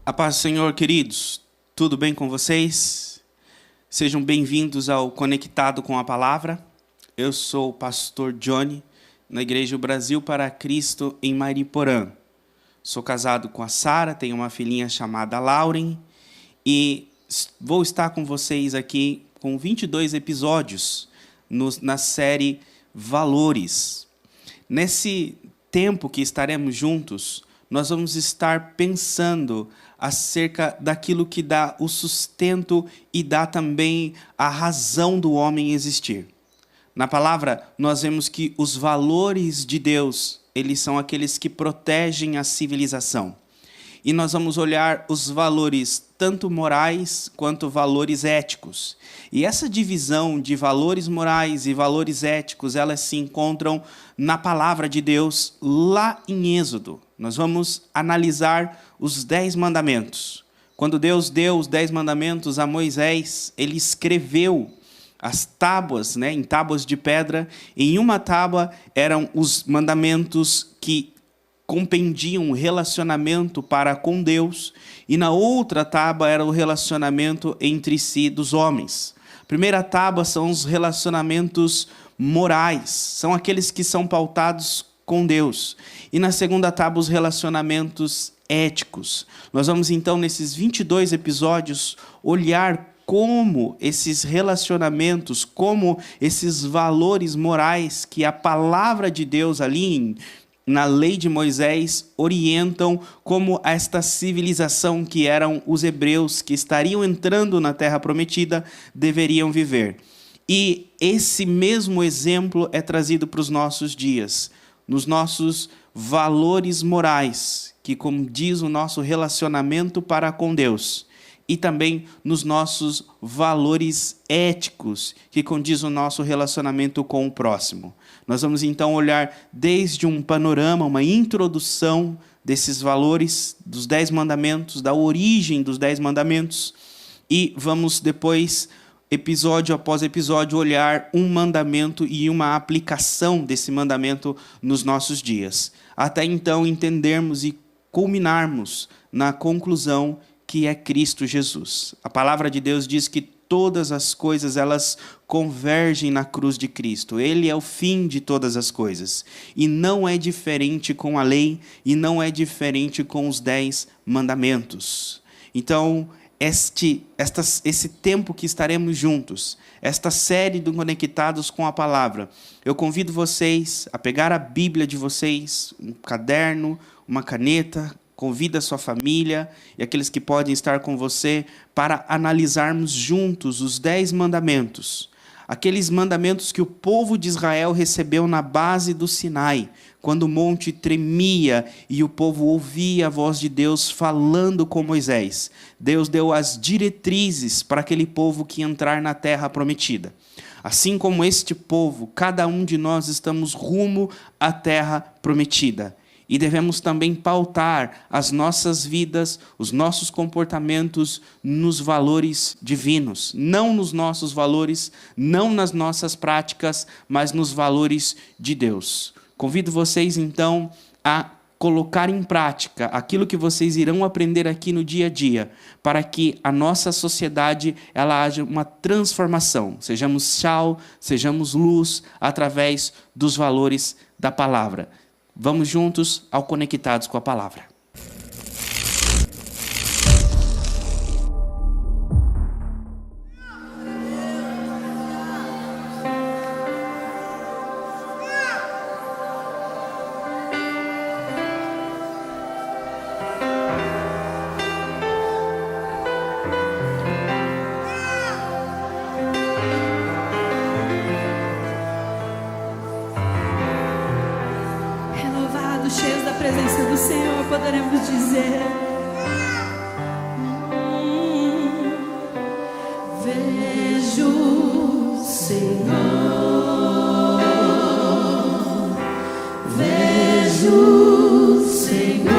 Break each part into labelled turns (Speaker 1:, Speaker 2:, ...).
Speaker 1: A paz do Senhor, queridos. Tudo bem com vocês? Sejam bem-vindos ao Conectado com a Palavra. Eu sou o pastor Johnny, na Igreja Brasil para Cristo, em Mariporã. Sou casado com a Sara, tenho uma filhinha chamada Lauren e vou estar com vocês aqui com 22 episódios na série Valores. Nesse tempo que estaremos juntos, nós vamos estar pensando acerca daquilo que dá o sustento e dá também a razão do homem existir. Na palavra, nós vemos que os valores de Deus, eles são aqueles que protegem a civilização. E nós vamos olhar os valores tanto morais quanto valores éticos. E essa divisão de valores morais e valores éticos, elas se encontram na palavra de Deus lá em Êxodo. Nós vamos analisar os 10 mandamentos. Quando Deus deu os 10 mandamentos a Moisés, ele escreveu as tábuas, em tábuas de pedra. Em uma tábua eram os mandamentos que compreendiam o relacionamento para com Deus, e na outra tábua era o relacionamento entre si dos homens. A primeira tábua são os relacionamentos morais, são aqueles que são pautados com Deus. E na segunda tábua, os relacionamentos éticos. Nós vamos então, nesses 22 episódios, olhar como esses relacionamentos, como esses valores morais que a palavra de Deus ali na lei de Moisés orientam como esta civilização que eram os hebreus que estariam entrando na terra prometida deveriam viver. E esse mesmo exemplo é trazido para os nossos dias, nos nossos valores morais, que condiz o nosso relacionamento para com Deus, e também nos nossos valores éticos, que condiz o nosso relacionamento com o próximo. Nós vamos então olhar desde um panorama, uma introdução desses valores, dos 10 mandamentos, da origem dos 10 mandamentos, e vamos depois, episódio após episódio, olhar um mandamento e uma aplicação desse mandamento nos nossos dias, até então entendermos e culminarmos na conclusão que é Cristo Jesus. A palavra de Deus diz que todas as coisas, elas convergem na cruz de Cristo. Ele é o fim de todas as coisas. E não é diferente com a lei, e não é diferente com os 10 mandamentos. Então, esse tempo que estaremos juntos, esta série do Conectados com a Palavra, eu convido vocês a pegar a Bíblia de vocês, um caderno, uma caneta, convida a sua família e aqueles que podem estar com você para analisarmos juntos os 10 mandamentos. Aqueles mandamentos que o povo de Israel recebeu na base do Sinai, quando o monte tremia e o povo ouvia a voz de Deus falando com Moisés. Deus deu as diretrizes para aquele povo que ia entrar na terra prometida. Assim como este povo, cada um de nós estamos rumo à terra prometida. E devemos também pautar as nossas vidas, os nossos comportamentos nos valores divinos. Não nos nossos valores, não nas nossas práticas, mas nos valores de Deus. Convido vocês, então, a colocar em prática aquilo que vocês irão aprender aqui no dia a dia, para que a nossa sociedade ela haja uma transformação. Sejamos sal, sejamos luz, através dos valores da palavra. Vamos juntos ao Conectados com a Palavra.
Speaker 2: Cheios da presença do Senhor, poderemos dizer: vejo o Senhor, vejo o Senhor,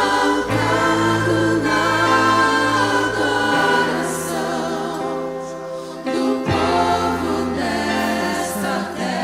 Speaker 2: exaltado na adoração do povo desta terra.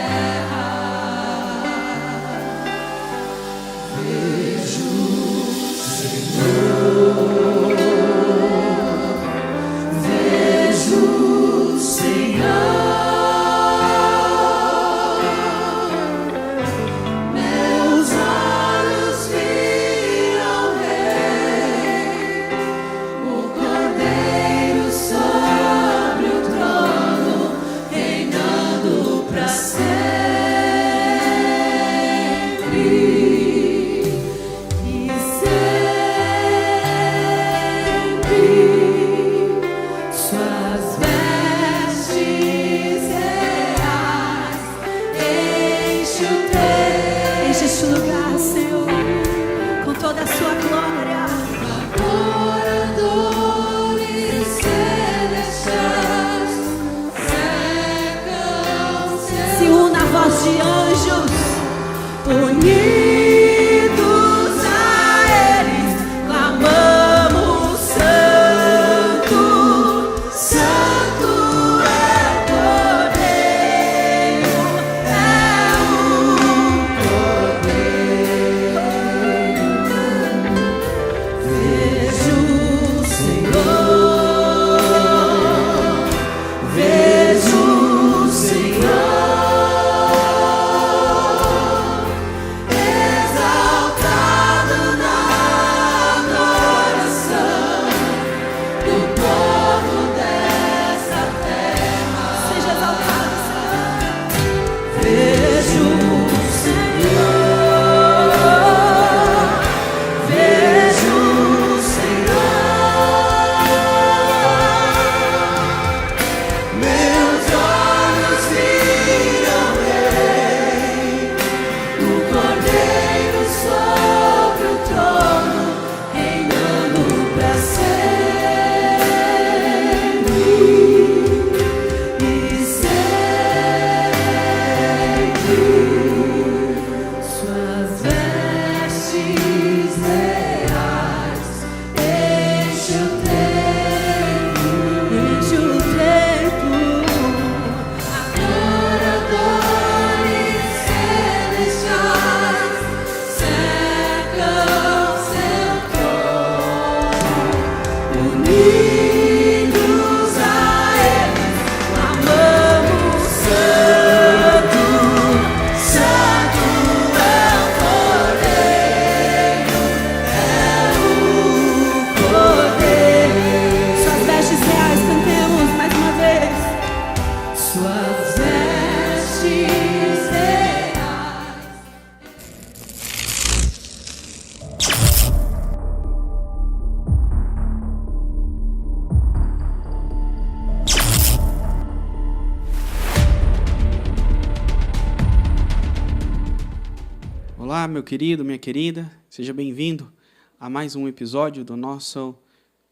Speaker 1: Olá, meu querido, minha querida, seja bem-vindo a mais um episódio do nosso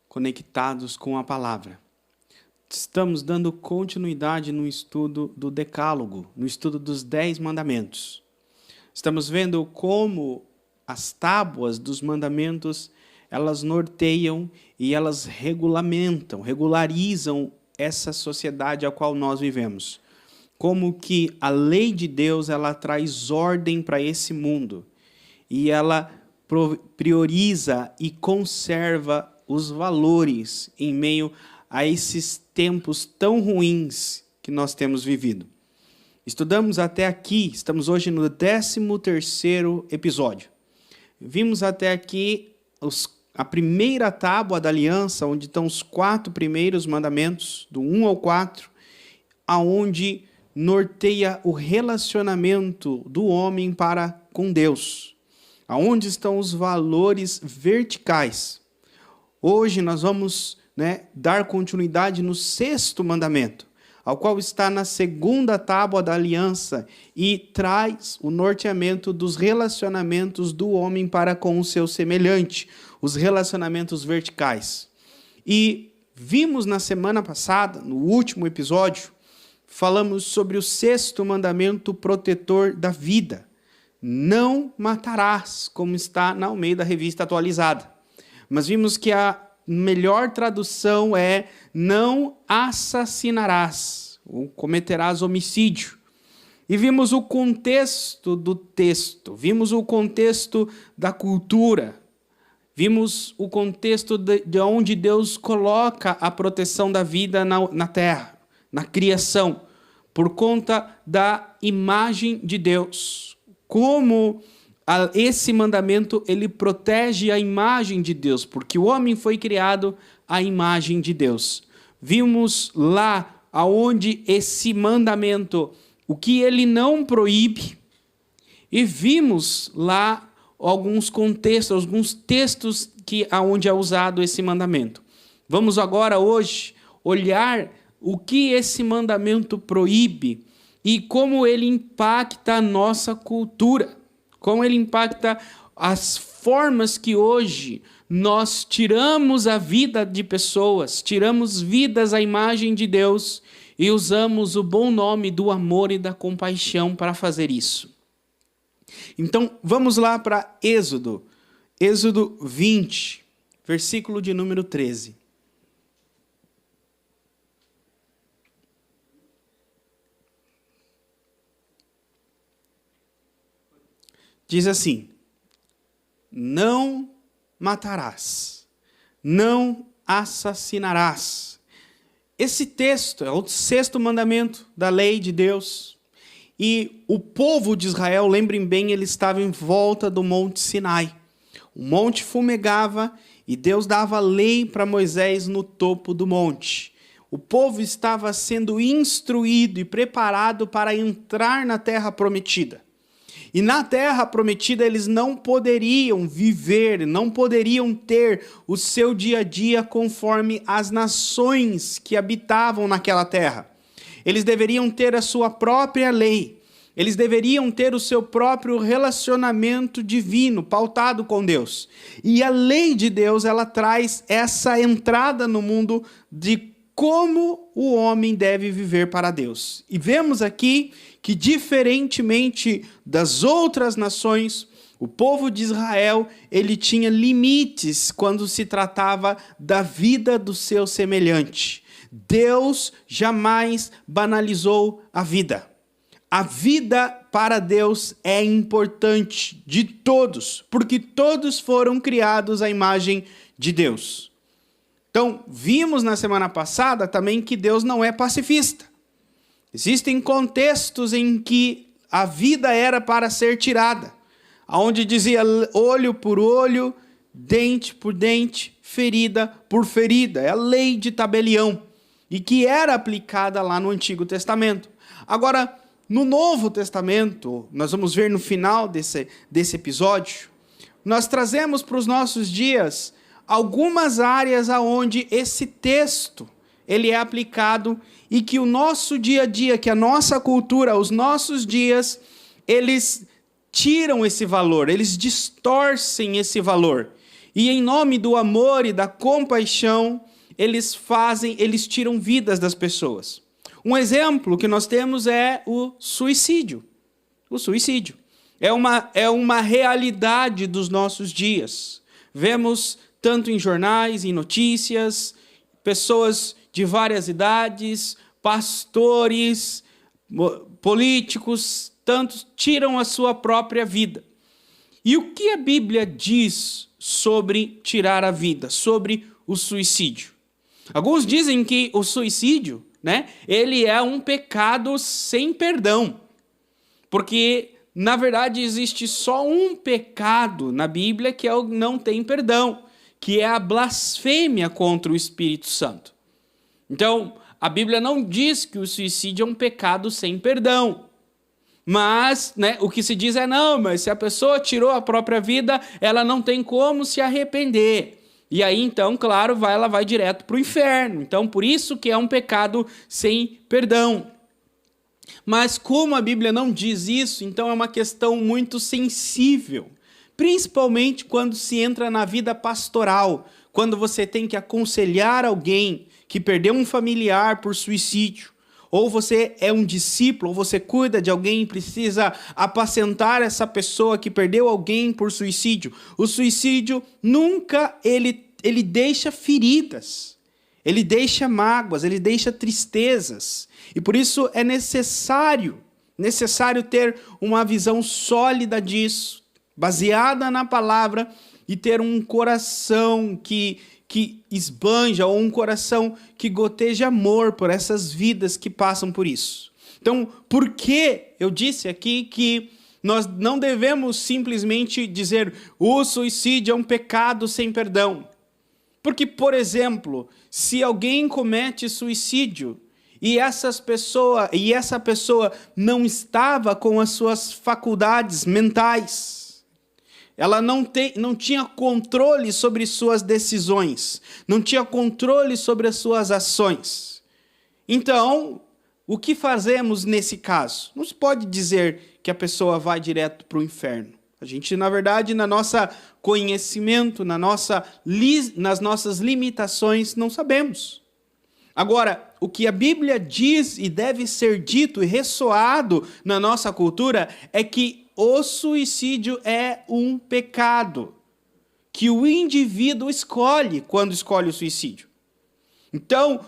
Speaker 1: Conectados com a Palavra. Estamos dando continuidade no estudo do Decálogo, no estudo dos 10 mandamentos. Estamos vendo como as tábuas dos mandamentos, elas norteiam e elas regularizam essa sociedade a qual nós vivemos. Como que a lei de Deus, ela traz ordem para esse mundo. E ela prioriza e conserva os valores em meio a esses tempos tão ruins que nós temos vivido. Estudamos até aqui, estamos hoje no 13º episódio. Vimos até aqui a primeira tábua da aliança, onde estão os 4 primeiros mandamentos, do 1 ao 4, aonde norteia o relacionamento do homem para com Deus, aonde estão os valores verticais. Hoje nós vamos dar continuidade no 6º mandamento, ao qual está na 2ª tábua da aliança e traz o norteamento dos relacionamentos do homem para com o seu semelhante, os relacionamentos verticais. E vimos na semana passada, no último episódio, falamos sobre o 6º mandamento protetor da vida. Não matarás, como está na Almeida Revista Atualizada. Mas vimos que a melhor tradução é não assassinarás, ou cometerás homicídio. E vimos o contexto do texto, vimos o contexto da cultura, vimos o contexto de onde Deus coloca a proteção da vida na terra, na criação, por conta da imagem de Deus. Como esse mandamento ele protege a imagem de Deus, porque o homem foi criado à imagem de Deus. Vimos lá aonde esse mandamento, o que ele não proíbe, e vimos lá alguns contextos, alguns textos aonde é usado esse mandamento. Vamos agora hoje olhar o que esse mandamento proíbe e como ele impacta a nossa cultura, como ele impacta as formas que hoje nós tiramos a vida de pessoas, tiramos vidas à imagem de Deus e usamos o bom nome do amor e da compaixão para fazer isso. Então, vamos lá para Êxodo 20, versículo de número 13. Diz assim: não matarás, não assassinarás. Esse texto é o 6º mandamento da lei de Deus. E o povo de Israel, lembrem bem, ele estava em volta do Monte Sinai. O monte fumegava e Deus dava a lei para Moisés no topo do monte. O povo estava sendo instruído e preparado para entrar na terra prometida. E na terra prometida eles não poderiam viver, não poderiam ter o seu dia a dia conforme as nações que habitavam naquela terra. Eles deveriam ter a sua própria lei. Eles deveriam ter o seu próprio relacionamento divino, pautado com Deus. E a lei de Deus, ela traz essa entrada no mundo de como o homem deve viver para Deus. E vemos aqui que, diferentemente das outras nações, o povo de Israel, ele tinha limites quando se tratava da vida do seu semelhante. Deus jamais banalizou a vida. A vida para Deus é importante de todos, porque todos foram criados à imagem de Deus. Então, vimos na semana passada também que Deus não é pacifista. Existem contextos em que a vida era para ser tirada, onde dizia olho por olho, dente por dente, ferida por ferida. É a lei de tabelião, e que era aplicada lá no Antigo Testamento. Agora, no Novo Testamento, nós vamos ver no final desse episódio, nós trazemos para os nossos dias algumas áreas aonde esse texto ele é aplicado e que o nosso dia a dia, que a nossa cultura, os nossos dias, eles tiram esse valor, eles distorcem esse valor. E em nome do amor e da compaixão, eles tiram vidas das pessoas. Um exemplo que nós temos é o suicídio. O suicídio é uma realidade dos nossos dias. Vemos tanto em jornais, em notícias, pessoas de várias idades, pastores, políticos, tantos tiram a sua própria vida. E o que a Bíblia diz sobre tirar a vida, sobre o suicídio? Alguns dizem que o suicídio, ele é um pecado sem perdão. Porque, na verdade, existe só um pecado na Bíblia que não tem perdão, que é a blasfêmia contra o Espírito Santo. Então, a Bíblia não diz que o suicídio é um pecado sem perdão. Mas, o que se diz é, não, mas se a pessoa tirou a própria vida, ela não tem como se arrepender. E aí, então, claro, ela vai direto para o inferno. Então, por isso que é um pecado sem perdão. Mas como a Bíblia não diz isso, então é uma questão muito sensível. Principalmente quando se entra na vida pastoral, quando você tem que aconselhar alguém que perdeu um familiar por suicídio, ou você é um discípulo, ou você cuida de alguém e precisa apacentar essa pessoa que perdeu alguém por suicídio. O suicídio nunca ele deixa feridas, ele deixa mágoas, ele deixa tristezas. E por isso é necessário ter uma visão sólida disso, baseada na palavra, e ter um coração que esbanja, ou um coração que goteja amor por essas vidas que passam por isso. Então, por que eu disse aqui que nós não devemos simplesmente dizer o suicídio é um pecado sem perdão? Porque, por exemplo, se alguém comete suicídio e essa pessoa não estava com as suas faculdades mentais, ela não tinha controle sobre suas decisões, não tinha controle sobre as suas ações. Então, o que fazemos nesse caso? Não se pode dizer que a pessoa vai direto para o inferno. A gente, na verdade, na nossa conhecimento, nas nossas limitações, não sabemos. Agora, o que a Bíblia diz e deve ser dito e ressoado na nossa cultura é que o suicídio é um pecado que o indivíduo escolhe quando escolhe o suicídio. Então,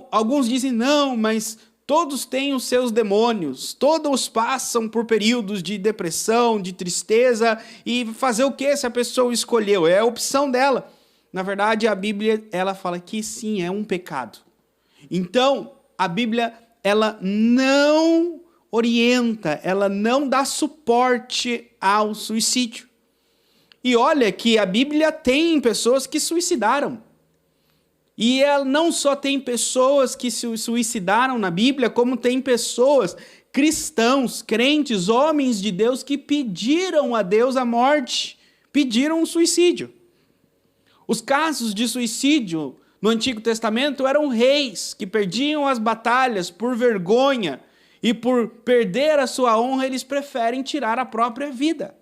Speaker 1: alguns dizem, não, mas todos têm os seus demônios, todos passam por períodos de depressão, de tristeza, e fazer o que se a pessoa escolheu? É a opção dela. Na verdade, a Bíblia ela fala que sim, é um pecado. Então, a Bíblia ela não orienta, ela não dá suporte ao suicídio. E olha que a Bíblia tem pessoas que suicidaram. E ela não só tem pessoas que se suicidaram na Bíblia, como tem pessoas, cristãos, crentes, homens de Deus, que pediram a Deus a morte, pediram o suicídio. Os casos de suicídio no Antigo Testamento eram reis que perdiam as batalhas por vergonha, e por perder a sua honra, eles preferem tirar a própria vida.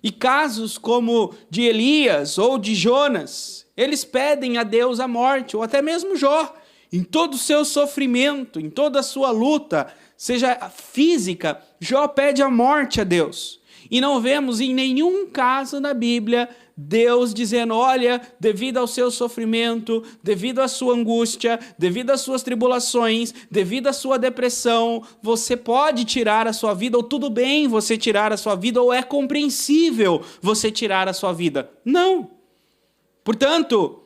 Speaker 1: E casos como de Elias ou de Jonas, eles pedem a Deus a morte, ou até mesmo Jó, em todo o seu sofrimento, em toda a sua luta, seja física, Jó pede a morte a Deus. E não vemos em nenhum caso na Bíblia Deus dizendo, olha, devido ao seu sofrimento, devido à sua angústia, devido às suas tribulações, devido à sua depressão, você pode tirar a sua vida, ou tudo bem você tirar a sua vida, ou é compreensível você tirar a sua vida. Não. Portanto,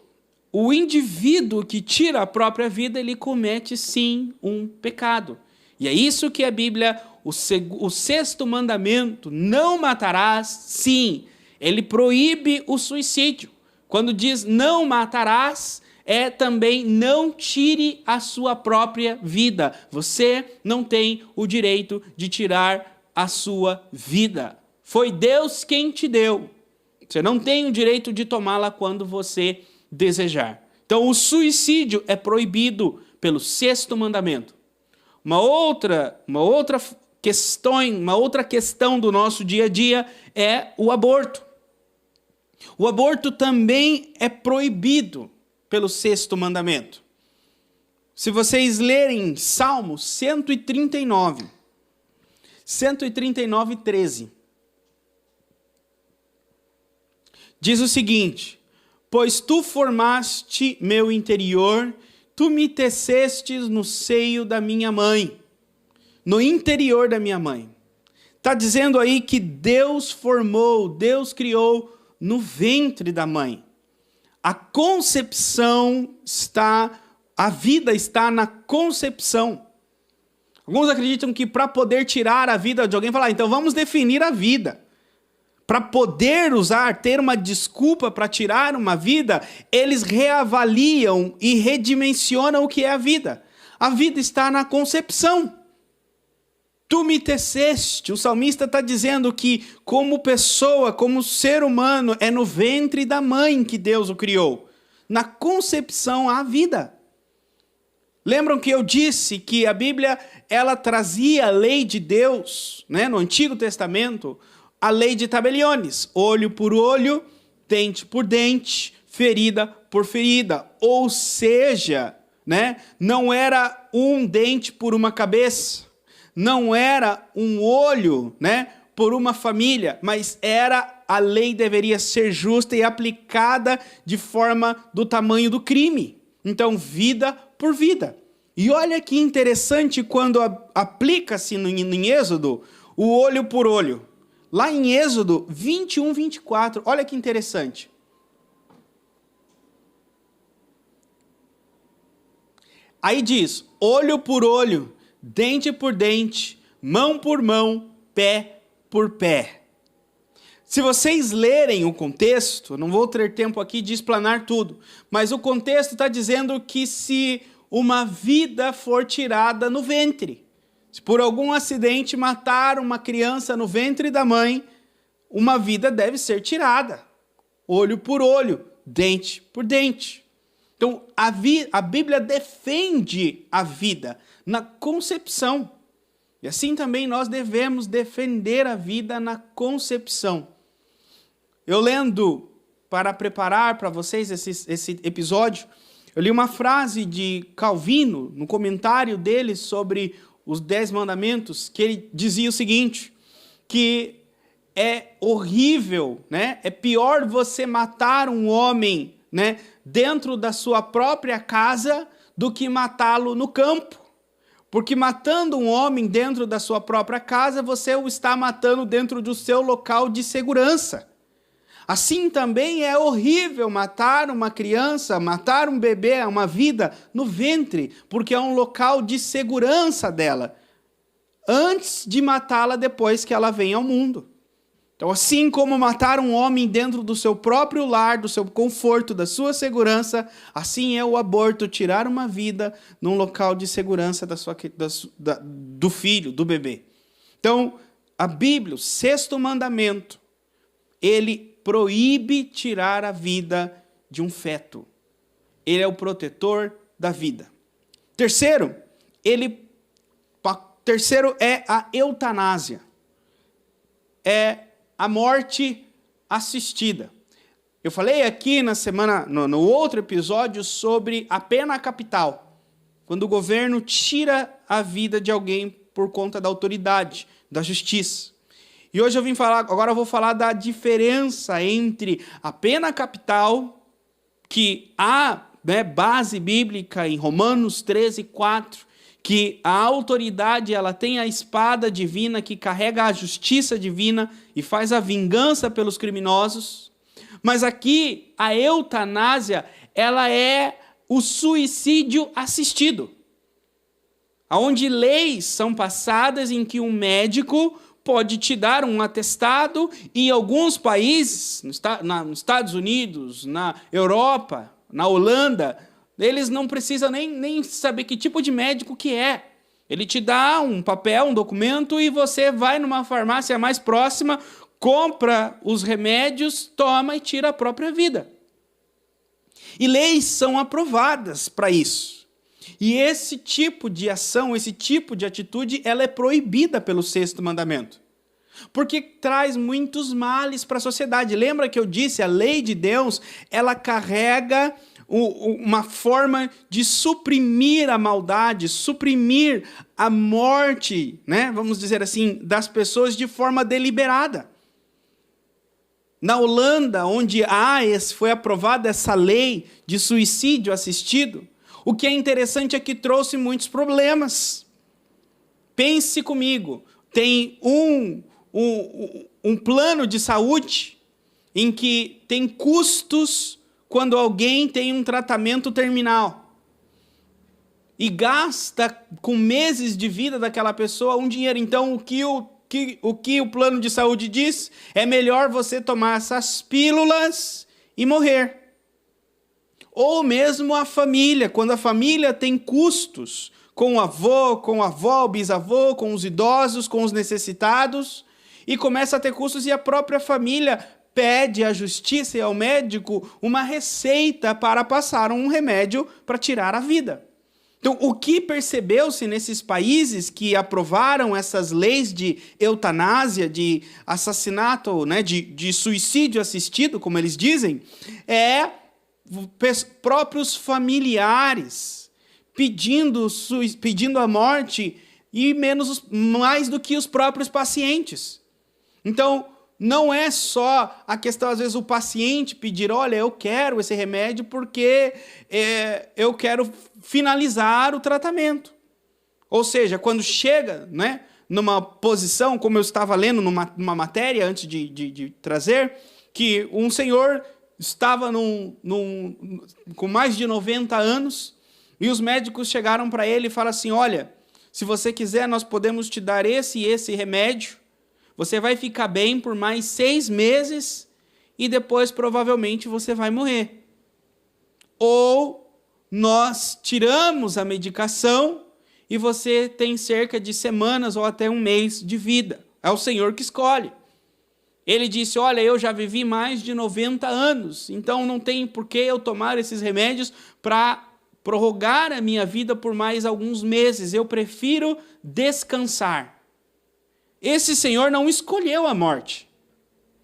Speaker 1: o indivíduo que tira a própria vida, ele comete sim um pecado. E é isso que a Bíblia, o sexto mandamento, não matarás, sim, ele proíbe o suicídio. Quando diz não matarás, é também não tire a sua própria vida. Você não tem o direito de tirar a sua vida. Foi Deus quem te deu. Você não tem o direito de tomá-la quando você desejar. Então, o suicídio é proibido pelo sexto mandamento. Uma outra uma outra questão do nosso dia a dia é o aborto. O aborto também é proibido pelo 6º mandamento. Se vocês lerem Salmo 139, 13, diz o seguinte: pois tu formaste meu interior, tu me tecestes no seio da minha mãe, no interior da minha mãe. Está dizendo aí que Deus formou, Deus criou no ventre da mãe. A concepção a vida está na concepção. Alguns acreditam que para poder tirar a vida de alguém, falar, então vamos definir a vida. Para poder ter uma desculpa para tirar uma vida, eles reavaliam e redimensionam o que é a vida. A vida está na concepção. Tu me teceste. O salmista está dizendo que como pessoa, como ser humano, é no ventre da mãe que Deus o criou. Na concepção há vida. Lembram que eu disse que a Bíblia ela trazia a lei de Deus, né, no Antigo Testamento, a lei de tabeliones, olho por olho, dente por dente, ferida por ferida. Ou seja, né, não era um dente por uma cabeça, não era um olho, né, por uma família, mas a lei deveria ser justa e aplicada de forma do tamanho do crime. Então, vida por vida. E olha que interessante quando aplica-se em Êxodo o olho por olho. Lá em Êxodo 21, 24, olha que interessante. Aí diz, olho por olho, dente por dente, mão por mão, pé por pé. Se vocês lerem o contexto, não vou ter tempo aqui de explanar tudo, mas o contexto está dizendo que se uma vida for tirada no ventre, se por algum acidente matar uma criança no ventre da mãe, uma vida deve ser tirada. Olho por olho, dente por dente. Então, a Bíblia defende a vida na concepção. E assim também nós devemos defender a vida na concepção. Eu lendo, para preparar para vocês esse episódio, eu li uma frase de Calvino, no comentário dele sobre os 10 mandamentos, que ele dizia o seguinte, que é horrível, né? É pior você matar um homem, né, dentro da sua própria casa do que matá-lo no campo. Porque matando um homem dentro da sua própria casa, você o está matando dentro do seu local de segurança. Assim também é horrível matar uma criança, matar um bebê, uma vida no ventre, porque é um local de segurança dela, antes de matá-la depois que ela vem ao mundo. Então, assim como matar um homem dentro do seu próprio lar, do seu conforto, da sua segurança, assim é o aborto, tirar uma vida num local de segurança do filho, do bebê. Então, a Bíblia, o 6º mandamento, ele proíbe tirar a vida de um feto. Ele é o protetor da vida. Terceiro é a eutanásia. É a morte assistida. Eu falei aqui no outro episódio sobre a pena capital, quando o governo tira a vida de alguém por conta da autoridade, da justiça. E hoje agora eu vou falar da diferença entre a pena capital, que há, né, base bíblica em Romanos 13, 4, que a autoridade ela tem a espada divina que carrega a justiça divina e faz a vingança pelos criminosos. Mas aqui a eutanásia ela é o suicídio assistido, onde leis são passadas em que um médico pode te dar um atestado e em alguns países, nos Estados Unidos, na Europa, na Holanda, eles não precisam nem saber que tipo de médico que é. Ele te dá um papel, um documento e você vai numa farmácia mais próxima, compra os remédios, toma e tira a própria vida. E leis são aprovadas para isso. E esse tipo de ação, esse tipo de atitude, ela é proibida pelo 6º mandamento. Porque traz muitos males para a sociedade. Lembra que eu disse, a lei de Deus, ela carrega uma forma de suprimir a maldade, suprimir a morte, né? Vamos dizer assim, das pessoas de forma deliberada. Na Holanda, onde foi aprovada essa lei de suicídio assistido, o que é interessante é que trouxe muitos problemas. Pense comigo, tem um plano de saúde em que tem custos quando alguém tem um tratamento terminal e gasta com meses de vida daquela pessoa um dinheiro. Então, o que o plano de saúde diz é melhor você tomar essas pílulas e morrer. Ou mesmo a família, quando a família tem custos com o avô, com a avó, o bisavô, com os idosos, com os necessitados, e começa a ter custos e a própria família pede à justiça e ao médico uma receita para passar um remédio para tirar a vida. Então, o que percebeu-se nesses países que aprovaram essas leis de eutanásia, de assassinato, né, de suicídio assistido, como eles dizem, é próprios familiares pedindo a morte e mais do que os próprios pacientes. Então, não é só a questão, às vezes, o paciente pedir, olha, eu quero esse remédio porque eu quero finalizar o tratamento. Ou seja, quando chega, né, numa posição, como eu estava lendo numa matéria antes de trazer, que um senhor estava com mais de 90 anos e os médicos chegaram para ele e falaram assim, olha, se você quiser, nós podemos te dar esse e esse remédio, você vai ficar bem por mais 6 meses e depois provavelmente você vai morrer. Ou nós tiramos a medicação e você tem cerca de semanas ou até um mês de vida. É o Senhor que escolhe. Ele disse, olha, eu já vivi mais de 90 anos, então não tem por que eu tomar esses remédios para prorrogar a minha vida por mais alguns meses. Eu prefiro descansar. Esse senhor não escolheu a morte.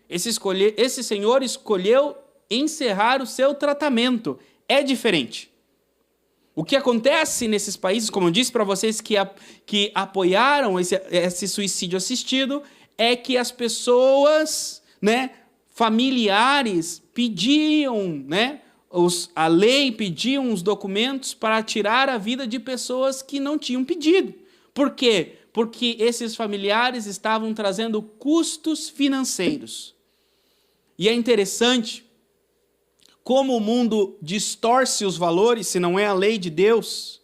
Speaker 1: Esse senhor escolheu encerrar o seu tratamento. É diferente. O que acontece nesses países, como eu disse para vocês, que apoiaram esse suicídio assistido, é que as pessoas, né, familiares pediam, né, a lei pediam os documentos para tirar a vida de pessoas que não tinham pedido. Por quê? Porque esses familiares estavam trazendo custos financeiros. E é interessante como o mundo distorce os valores, se não é a lei de Deus,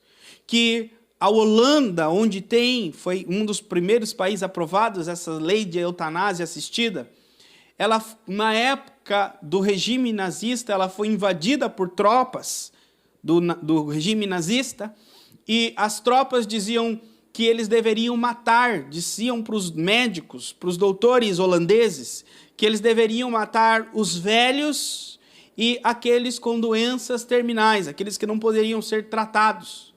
Speaker 1: que a Holanda, onde foi um dos primeiros países aprovados essa lei de eutanásia assistida, ela, na época do regime nazista, ela foi invadida por tropas do regime nazista, e as tropas diziam que eles deveriam matar, diziam para os médicos, para os doutores holandeses, que eles deveriam matar os velhos e aqueles com doenças terminais, aqueles que não poderiam ser tratados.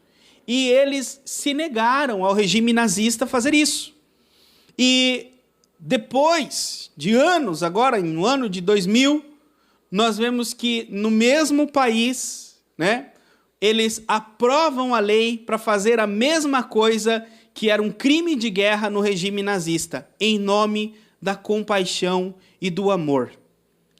Speaker 1: E eles se negaram ao regime nazista a fazer isso. E depois de anos, agora no ano de 2000, nós vemos que no mesmo país, né, eles aprovam a lei para fazer a mesma coisa que era um crime de guerra no regime nazista, em nome da compaixão e do amor.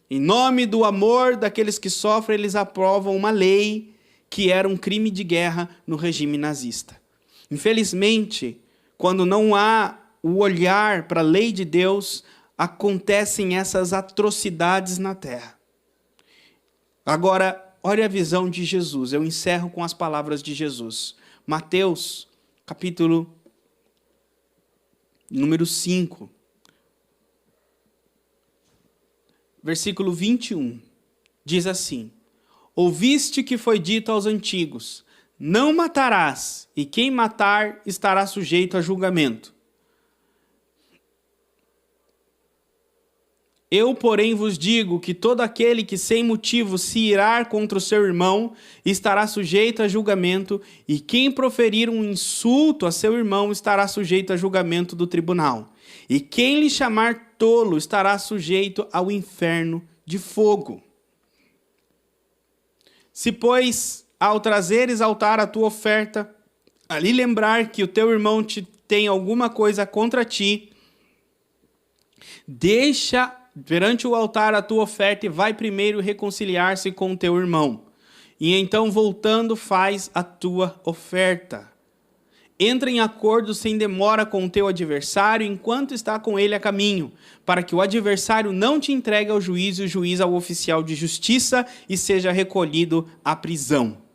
Speaker 1: Em nome do amor daqueles que sofrem, eles aprovam uma lei que era um crime de guerra no regime nazista. Infelizmente, quando não há o olhar para a lei de Deus, acontecem essas atrocidades na terra. Agora, olha a visão de Jesus. Eu encerro com as palavras de Jesus. Mateus, capítulo número 5. Versículo 21. Diz assim: ouviste que foi dito aos antigos, não matarás, e quem matar estará sujeito a julgamento. Eu, porém, vos digo que todo aquele que sem motivo se irar contra o seu irmão estará sujeito a julgamento, e quem proferir um insulto a seu irmão estará sujeito a julgamento do tribunal. E quem lhe chamar tolo estará sujeito ao inferno de fogo. Se, pois, ao trazeres ao altar a tua oferta, ali lembrar que o teu irmão te tem alguma coisa contra ti, deixa perante o altar a tua oferta e vai primeiro reconciliar-se com o teu irmão. E então, voltando, faz a tua oferta. Entra em acordo sem demora com o teu adversário enquanto está com ele a caminho, para que o adversário não te entregue ao juiz e o juiz ao oficial de justiça e seja recolhido à prisão.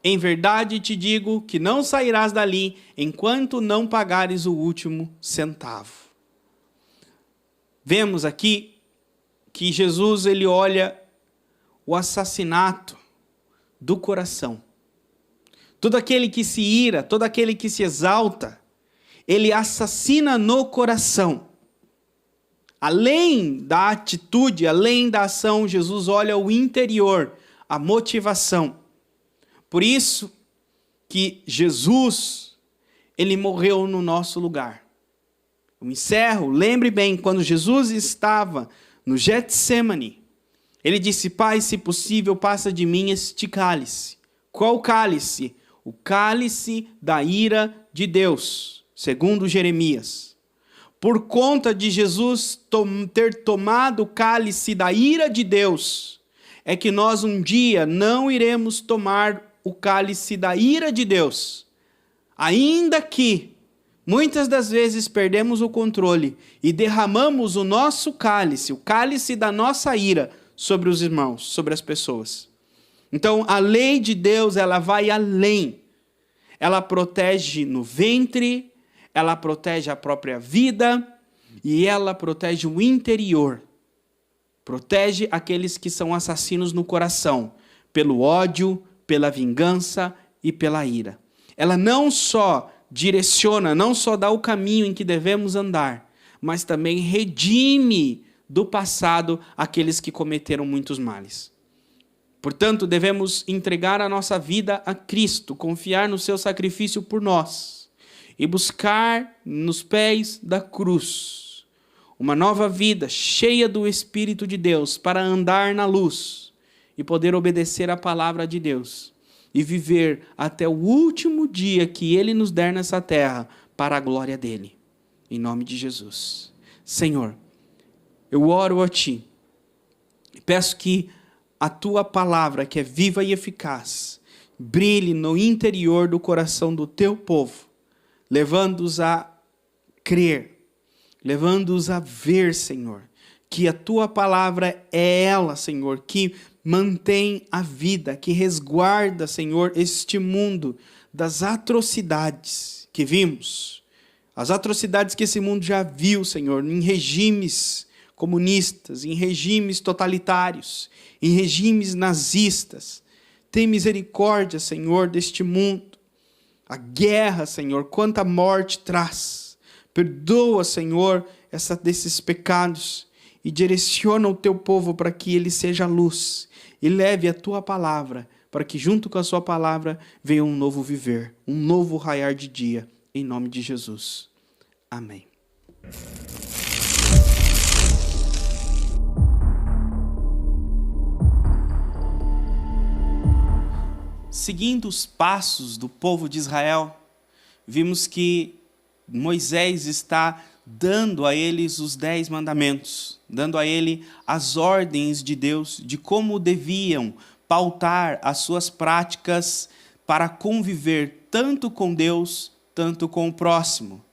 Speaker 1: Em verdade te digo que não sairás dali enquanto não pagares o último centavo. Vemos aqui que Jesus ele olha o assassinato do coração. Todo aquele que se ira, todo aquele que se exalta, ele assassina no coração. Além da atitude, além da ação, Jesus olha o interior, a motivação. Por isso que Jesus, ele morreu no nosso lugar. Eu encerro, lembre bem, quando Jesus estava no Getsemane, ele disse: Pai, se possível, passa de mim este cálice. Qual cálice? O cálice da ira de Deus, segundo Jeremias. Por conta de Jesus ter tomado o cálice da ira de Deus, é que nós um dia não iremos tomar o cálice da ira de Deus. Ainda que muitas das vezes perdemos o controle e derramamos o nosso cálice, o cálice da nossa ira, sobre os irmãos, sobre as pessoas. Então, a lei de Deus, ela vai além. Ela protege no ventre, ela protege a própria vida e ela protege o interior. Protege aqueles que são assassinos no coração, pelo ódio, pela vingança e pela ira. Ela não só direciona, não só dá o caminho em que devemos andar, mas também redime do passado aqueles que cometeram muitos males. Portanto, devemos entregar a nossa vida a Cristo, confiar no seu sacrifício por nós e buscar nos pés da cruz uma nova vida cheia do Espírito de Deus para andar na luz e poder obedecer a palavra de Deus e viver até o último dia que Ele nos der nessa terra para a glória dEle. Em nome de Jesus. Senhor, eu oro a Ti e peço que a Tua palavra, que é viva e eficaz, brilhe no interior do coração do Teu povo, levando-os a crer, levando-os a ver, Senhor, que a Tua palavra é ela, Senhor, que mantém a vida, que resguarda, Senhor, este mundo das atrocidades que vimos, as atrocidades que esse mundo já viu, Senhor, em regimes comunistas, em regimes totalitários, em regimes nazistas. Tem misericórdia, Senhor, deste mundo. A guerra, Senhor, quanta morte traz. Perdoa, Senhor, desses pecados e direciona o Teu povo para que ele seja luz e leve a Tua palavra, para que junto com a Sua palavra venha um novo viver, um novo raiar de dia, em nome de Jesus. Amém. Seguindo os passos do povo de Israel, vimos que Moisés está dando a eles os 10 mandamentos, dando a ele as ordens de Deus de como deviam pautar as suas práticas para conviver tanto com Deus, tanto com o próximo.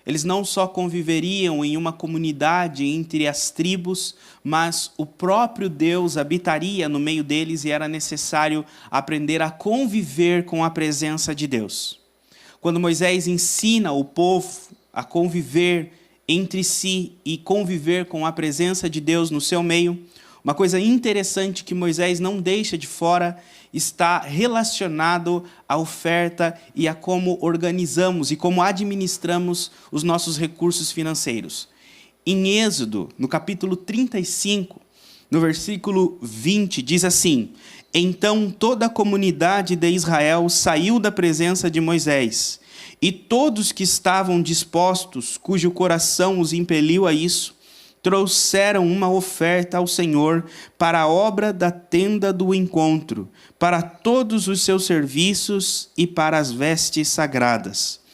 Speaker 1: Eles não só conviveriam em uma comunidade entre as tribos, mas o próprio Deus habitaria no meio deles e era necessário aprender a conviver com a presença de Deus. Quando Moisés ensina o povo a conviver entre si e conviver com a presença de Deus no seu meio, uma coisa interessante que Moisés não deixa de fora está relacionado à oferta e a como organizamos e como administramos os nossos recursos financeiros. em Êxodo, no capítulo 35, no versículo 20, diz assim: Então toda a comunidade de Israel saiu da presença de Moisés, e todos que estavam dispostos, cujo coração os impeliu a isso, trouxeram uma oferta ao Senhor para a obra da tenda do encontro, para todos os seus serviços e para as vestes sagradas.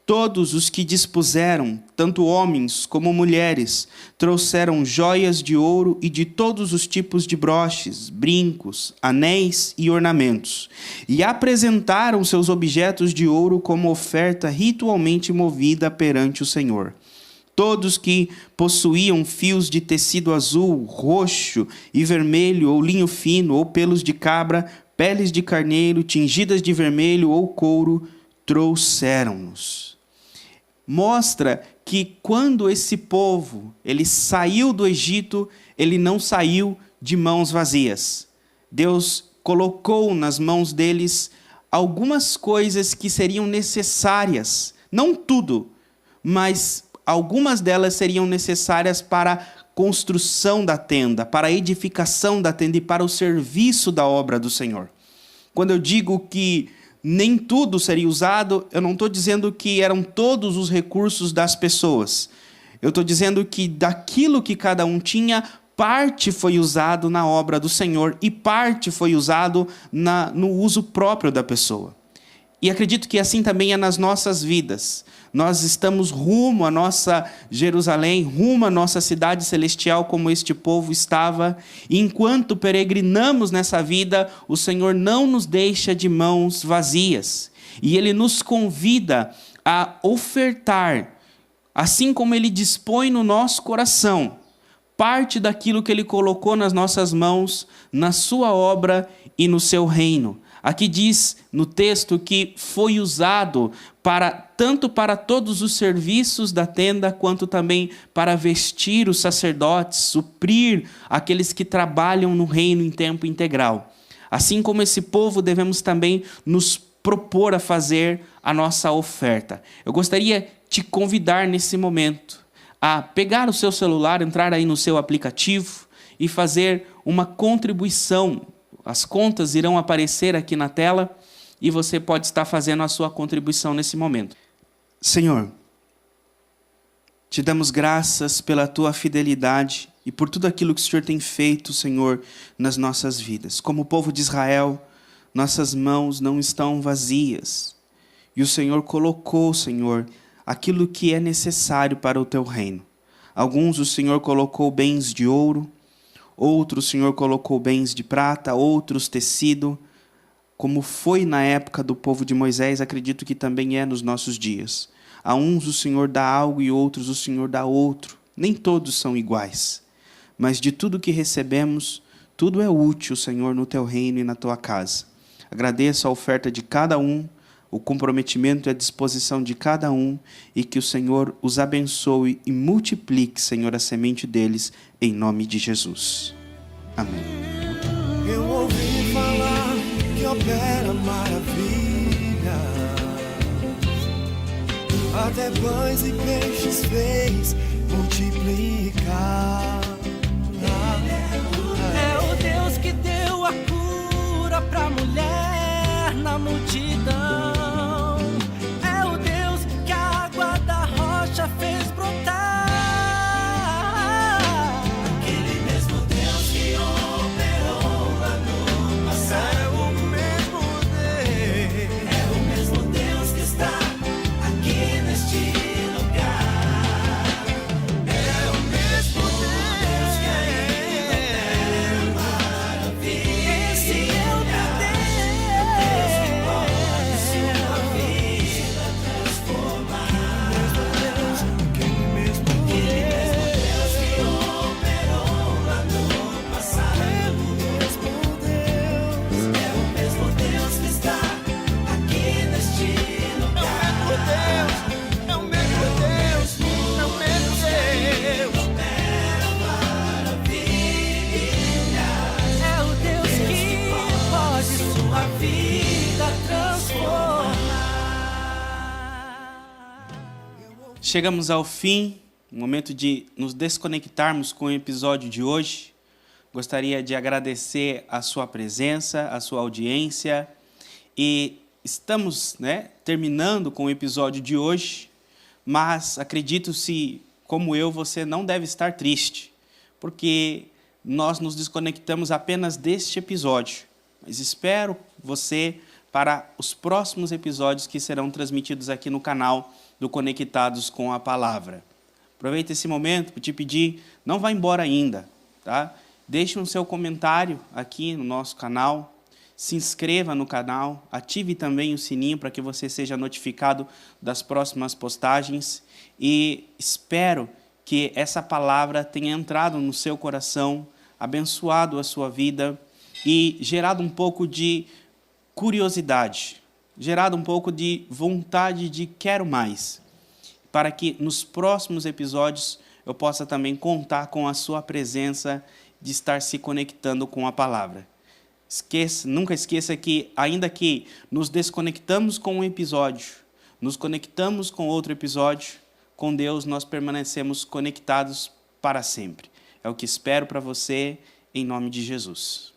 Speaker 1: Todos os que dispuseram, tanto homens como mulheres, trouxeram joias de ouro e de todos os tipos de broches, brincos, anéis e ornamentos, e apresentaram seus objetos de ouro como oferta ritualmente movida perante o Senhor. Todos que possuíam fios de tecido azul, roxo e vermelho, ou linho fino, ou pelos de cabra, peles de carneiro, tingidas de vermelho ou couro, trouxeram-nos. Mostra que quando esse povo ele saiu do Egito, ele não saiu de mãos vazias. Deus colocou nas mãos deles algumas coisas que seriam necessárias, não tudo, mas algumas delas seriam necessárias para a construção da tenda, para a edificação da tenda e para o serviço da obra do Senhor. Quando eu digo que nem tudo seria usado, eu não estou dizendo que eram todos os recursos das pessoas. Eu estou dizendo que daquilo que cada um tinha, parte foi usado na obra do Senhor e parte foi usado no uso próprio da pessoa. E acredito que assim também é nas nossas vidas. Nós estamos rumo à nossa Jerusalém, rumo à nossa cidade celestial, como este povo estava. E enquanto peregrinamos nessa vida, o Senhor não nos deixa de mãos vazias. E Ele nos convida a ofertar, assim como Ele dispõe no nosso coração, parte daquilo que Ele colocou nas nossas mãos, na sua obra e no seu reino. Aqui diz no texto que foi usado tanto para todos os serviços da tenda, quanto também para vestir os sacerdotes, suprir aqueles que trabalham no reino em tempo integral. Assim como esse povo, devemos também nos propor a fazer a nossa oferta. Eu gostaria de te convidar nesse momento a pegar o seu celular, entrar aí no seu aplicativo e fazer uma contribuição. As contas irão aparecer aqui na tela e você pode estar fazendo a sua contribuição nesse momento. Senhor, te damos graças pela tua fidelidade e por tudo aquilo que o Senhor tem feito, Senhor, nas nossas vidas. Como povo de Israel, nossas mãos não estão vazias. E o Senhor colocou, Senhor, aquilo que é necessário para o teu reino. Alguns o Senhor colocou bens de ouro, outros o Senhor colocou bens de prata, outros tecido, como foi na época do povo de Moisés, acredito que também é nos nossos dias. A uns o Senhor dá algo e outros o Senhor dá outro. Nem todos são iguais. Mas de tudo que recebemos, tudo é útil, Senhor, no teu reino e na tua casa. Agradeço a oferta de cada um, o comprometimento e a disposição de cada um, e que o Senhor os abençoe e multiplique, Senhor, a semente deles, em nome de Jesus. Amém.
Speaker 3: Eu ouvi falar que opera maravilha, até pães e peixes fez multiplicar.
Speaker 4: É o Deus que deu a cura pra mulher na multidão. É o Deus que a água da rocha fez brotar. Aquele mesmo Deus que operou lá no passado.
Speaker 3: É o mesmo Deus.
Speaker 4: É o mesmo Deus que está aqui neste lugar. É o mesmo Deus que ainda maravilha. Esse é o Deus que pode sua vida transformar.
Speaker 3: Aquele mesmo
Speaker 4: Deus que operou lá no passado.
Speaker 3: É o mesmo Deus.
Speaker 4: É o mesmo Deus que está aqui neste lugar.
Speaker 3: É o mesmo Deus. É o mesmo Deus.
Speaker 4: É o Deus que pode sua vida transformar.
Speaker 1: Chegamos ao fim no momento de nos desconectarmos com o episódio de hoje, gostaria de agradecer a sua presença, a sua audiência. E estamos, terminando com o episódio de hoje, mas acredito se, como eu, você não deve estar triste, porque nós nos desconectamos apenas deste episódio. Mas espero você para os próximos episódios que serão transmitidos aqui no canal do Conectados com a Palavra. Aproveita esse momento para te pedir, não vá embora ainda, tá? Deixe um seu comentário aqui no nosso canal, se inscreva no canal, ative também o sininho para que você seja notificado das próximas postagens e espero que essa palavra tenha entrado no seu coração, abençoado a sua vida e gerado um pouco de curiosidade, gerado um pouco de vontade de quero mais, para que nos próximos episódios eu possa também contar com a sua presença de estar se conectando com a palavra. Nunca esqueça que, ainda que nos desconectamos com um episódio, nos conectamos com outro episódio, com Deus nós permanecemos conectados para sempre. É o que espero para você, em nome de Jesus.